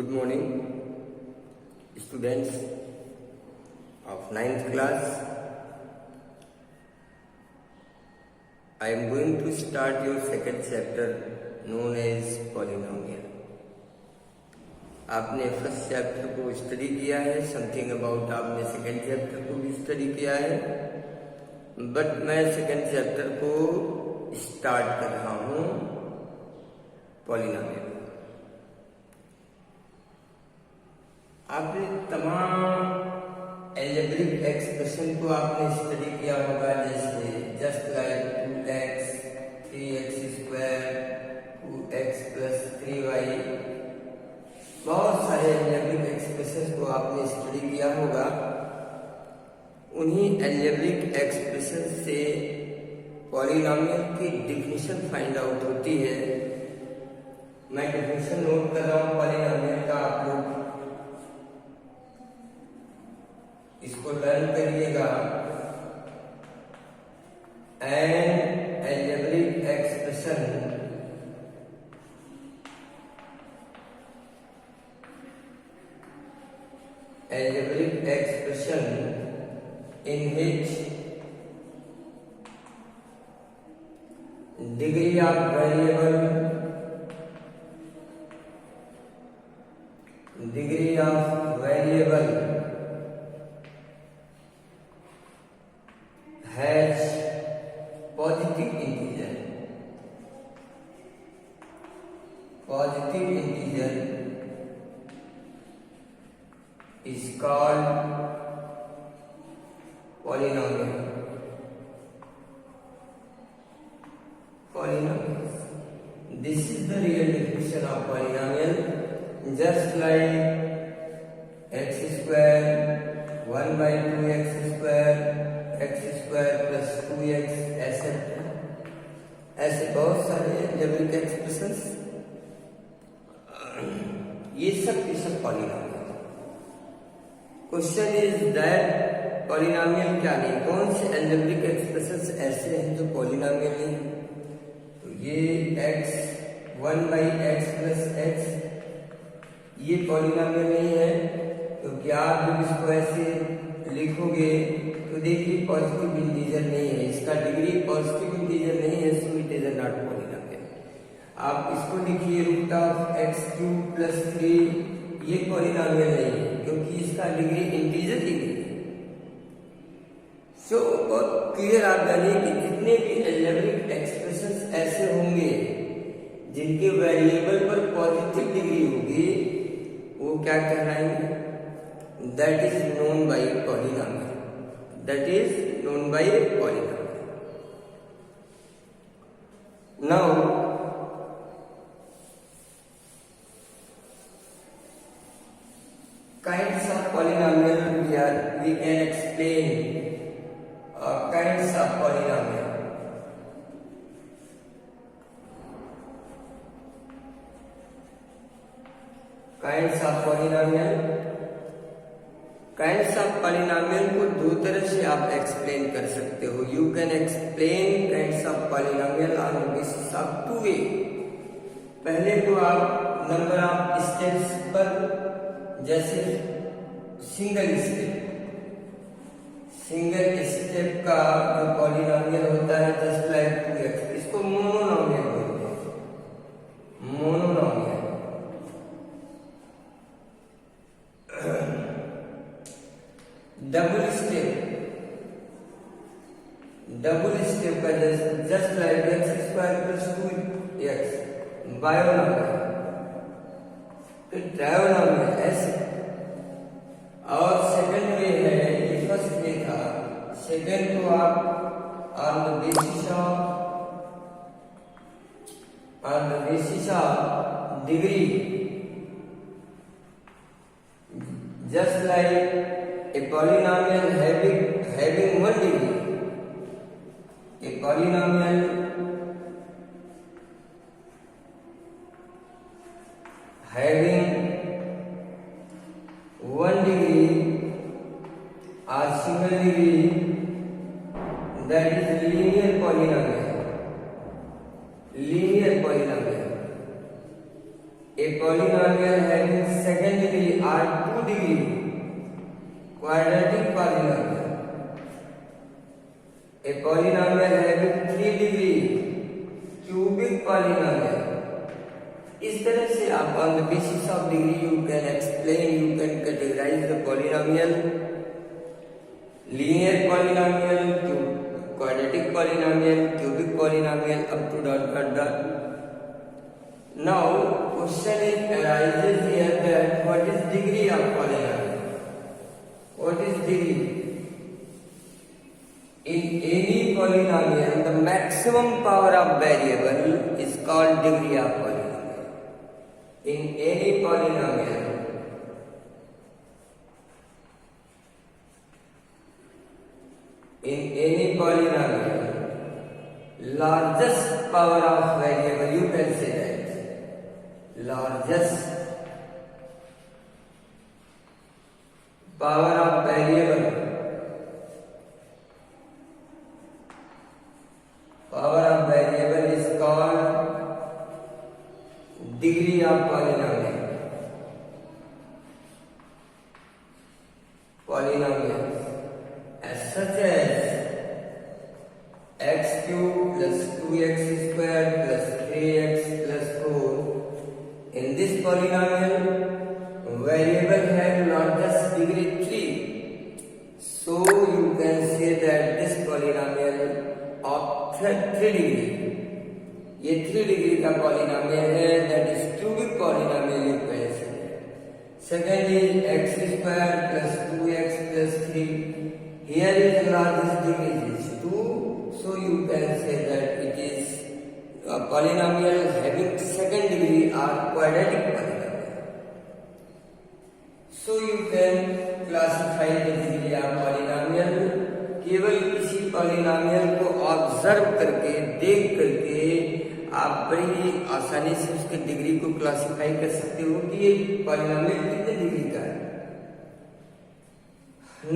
Good morning, students of 9th class. I am going to start your second chapter known as polynomial. आपने first chapter को study किया है, something about आपने second chapter को भी study किया है, बट मैं सेकेंड चैप्टर को स्टार्ट कर रहा हूँ पॉलिनोमियल। आपने तमाम एल्जेब्रिक एक्सप्रेशन को आपने स्टडी किया होगा, जैसे just like 2x 3x square 2x plus 3y, बहुत सारे एल्जेब्रिक एक्सप्रेशन को आपने स्टडी किया होगा। उन्हीं एल्जेब्रिक एक्सप्रेशन से पॉलिनोमियल की डिफिनीशन फाइंड आउट होती है। मैं डिफिनीशन नोट कर रहा हूँ पॉलिनोमियल का, आप लोग इसको लर्न करिएगा। An algebraic expression in which degree of variable has positive integer is called polynomial. This is the real definition of polynomial. Just like x square 1 by 2x square plus 2x ऐसे बहुत सारे algebraic expressions, ये सब के सब polynomial. Question is that polynomial क्या नहीं, कौन से एल्जेब्रिक एक्सप्रेशंस ऐसे हैं जो पॉलिनोमियल नहीं? तो ये x 1 by x plus x ये पॉलिनोमियल नहीं है, क्योंकि आप जब इसको ऐसे लिखोगे तो देखिए पॉजिटिव इंटीजर नहीं है, इसका डिग्री पॉजिटिव इंटीजर नहीं है, so it is not polynomial. आप इसको लिखिए root of x cube plus 3, ये पॉलिनोमियल नहीं है, क्योंकि इसका डिग्री इंटीजर ही नहीं है। सो बहुत क्लियर आप जानिए कि जितने भी एल्जेब्रिक एक्सप्रेशंस ऐसे होंगे जिनके वेरिएबल पर पॉजिटिव डिग्री होगी, वो क्या कहलाएंगे? That is known by polynomial. Now kinds of polynomial we can explain kinds of polynomial. Kinds of polynomial को दो तरह से आप एक्सप्लेन कर सकते हो। You can explain kinds of polynomial on the basis of two way. पहले तो आप नंबर ऑफ स्टेप्स पर, जैसे सिंगल स्टेप का जो पॉलिनोमियल होता है जस्ट लाइक 2x, इसको मोनोनोमियल बोलते हैं। मोनोनोमियल डबल स्टेप का just like x square plus 2x, binomial, trinomial ऐसे। और सेकंड वे है, ये फर्स्ट वे था, सेकंड को आप on the basis of degree, just like a polynomial having one degree, a polynomial having one degree or single degree, that is linear polynomial. A polynomial having second degree or 2 degree quadratic polynomial. A polynomial having 3 degree cubic polynomial. इस तरह से आप on the basis of degree you can explain, you can categorize the polynomial, linear polynomial, quadratic polynomial, cubic polynomial, up to dot. Now question arises here that what is degree of polynomial? What is degree? In any polynomial, the maximum power of variable is called degree of polynomial. In any polynomial, largest power of variable, you can say that largest power of variable is called degree of polynomial. As such as x cube plus 2x squared plus 3x plus 4. In this polynomial, variable has largest degree 3. So you can say that this polynomial of 3 degree. ये 3 degree का polynomial है, that is cubic polynomial you can say. Second is x squared plus 2x plus 3. Here is largest degree is 2, so you can say that it is a polynomial having second degree or quadratic polynomial. So you can classify the degree of polynomial. केवल किसी polynomial को observe करके, देख करके आप बड़ी आसानी से उसके डिग्री को क्लासिफाई कर सकते हो कि ये polynomial कितने डिग्री का है.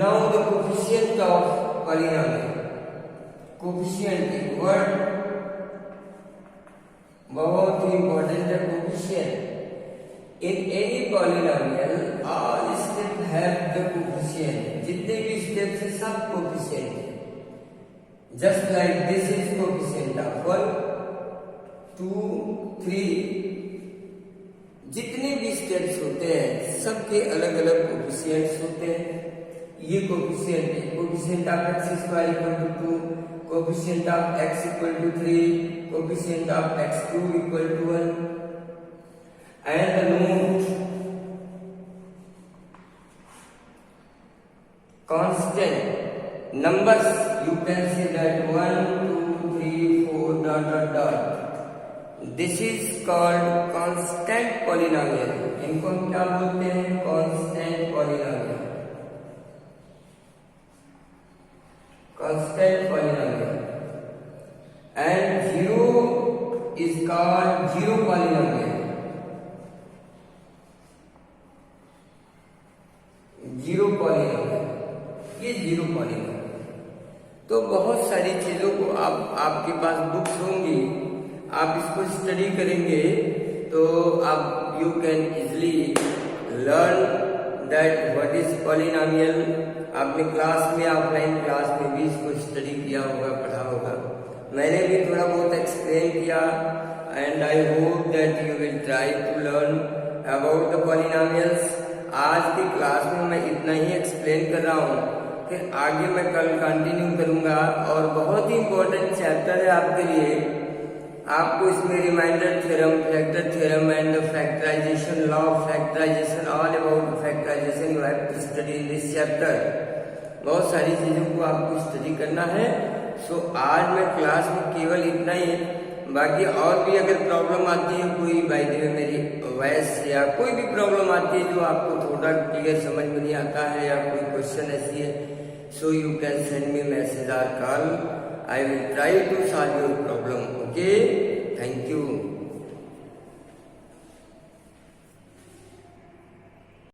Now the coefficient of polynomial. Coefficient एक word बहुत ही important है. coefficient. In any polynomial, all steps have the coefficient. जितने भी steps है सब coefficient है. Just like this is coefficient of 1, 2, 3. जितने भी steps होते हैं सबके अलग अलग coefficients होते हैं. ये कोफिशिएंट है. Coefficient of x square equal to 2, coefficient of x equal to 3, coefficient of x cube equal to 1. And note constant numbers you can say that 1, 2, 3, 4 ... This is called constant polynomial. इनको हम क्या बोलते हैं? constant polynomial. Constant polynomial. And 0 is called zero polynomial. Zero polynomial. ये zero polynomial. तो बहुत सारी चीजों को आपके पास बुक्स होंगी, आप इसको स्टडी करेंगे तो आप you can easily learn that what is polynomial. आपने क्लास में, ऑफलाइन क्लास में भी इसको स्टडी किया होगा, पढ़ा होगा. मैंने भी थोड़ा बहुत एक्सप्लेन किया and I hope that you will try to learn about the polynomials. आज की क्लास में मैं इतना ही एक्सप्लेन कर रहा हूँ, फिर आगे मैं कल कंटिन्यू करूंगा. और बहुत ही इंपॉर्टेंट चैप्टर है आपके लिए. आपको इसमें reminder theorem, factor theorem and factorization, law of factorization, all about factorization you have to study in this chapter. बहुत सारी चीजों को आपको स्टडी करना है. सो आज मैं क्लास में केवल इतना ही. बाकी और भी अगर प्रॉब्लम आती है कोई, बाय द वे मेरी वॉइस या कोई भी प्रॉब्लम आती है जो आपको थोड़ा क्लियर समझ में नहीं आता है या कोई क्वेश्चन ऐसी है, so you can send me message और call. I will try to solve your problem. Okay? Thank you.